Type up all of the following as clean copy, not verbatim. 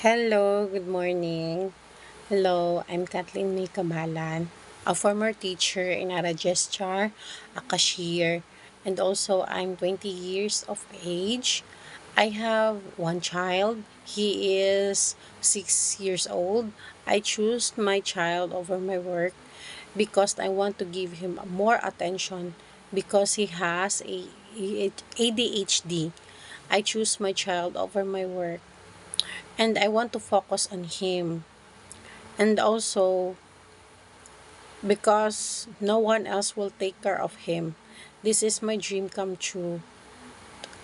Hello, good morning. Hello, I'm Kathleen May Kamalan, a former teacher in a registrar, a cashier, and also I'm 20 years of age. I have one child. He is 6 years old. I choose my child over my work because I want to give him more attention because he has a ADHD. I choose my child over my work and I want to focus on him. And also because no one else will take care of him. This is my dream come true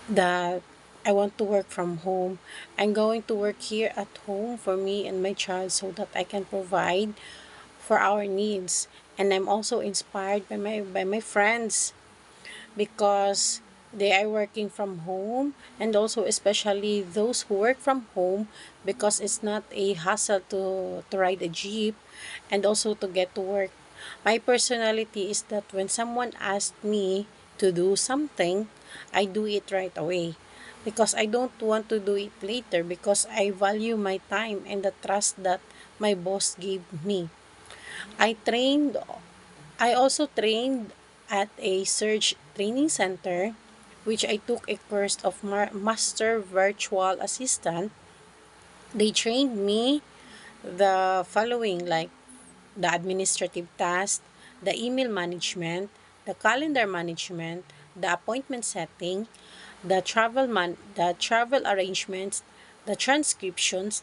that I want to work from home. I'm going to work here at home for me and my child so that I can provide for our needs. And I'm also inspired by my friends because they are working from home, and also especially those who work from home because it's not a hassle to ride a jeep and also to get to work. My personality is that when someone asks me to do something, I do it right away because I don't want to do it later because I value my time and the trust that my boss gave me. I trained I also trained at a Surge Training Center, which I took a course of Master Virtual Assistant. They trained me the following, like the administrative task, the email management, the calendar management, the appointment setting, the travel arrangements, the transcriptions,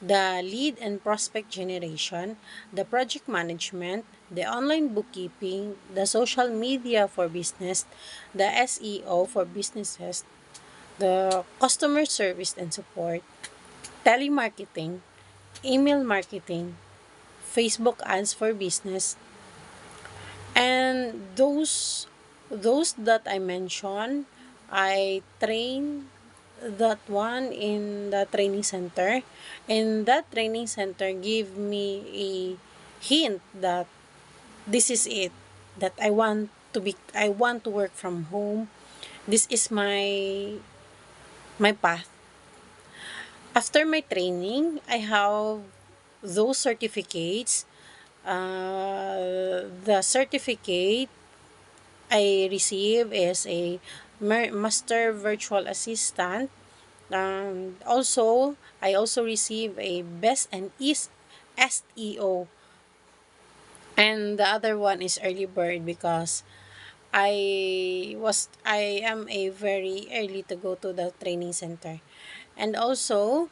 the lead and prospect generation, the project management, the online bookkeeping, the social media for business, the SEO for businesses, the customer service and support, telemarketing, email marketing, Facebook ads for business, and those that I mentioned, I train that one in the training center, and that training center gave me a hint that this is it, that I want to work from home. This is my path. After my training, I have those certificates. The certificate I receive is a master virtual assistant. Also, I also receive a best and east SEO, and the other one is early bird because I am a very early to go to the training center, and also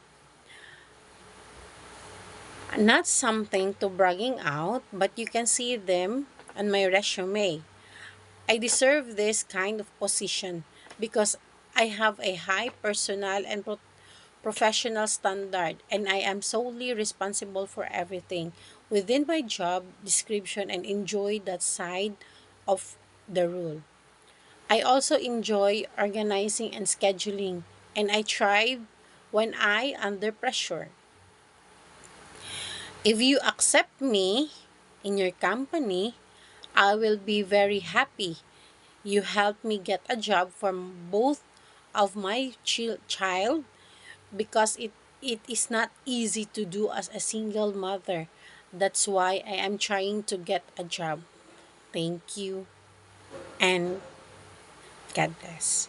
not something to bragging out, but you can see them on my resume. I deserve this kind of position because I have a high personal and professional standard, and I am solely responsible for everything within my job description and enjoy that side of the role. I also enjoy organizing and scheduling, and I thrive when I under pressure. If you accept me in your company, I will be very happy. You helped me get a job from both of my child because it is not easy to do as a single mother. That's why I am trying to get a job. Thank you and God bless.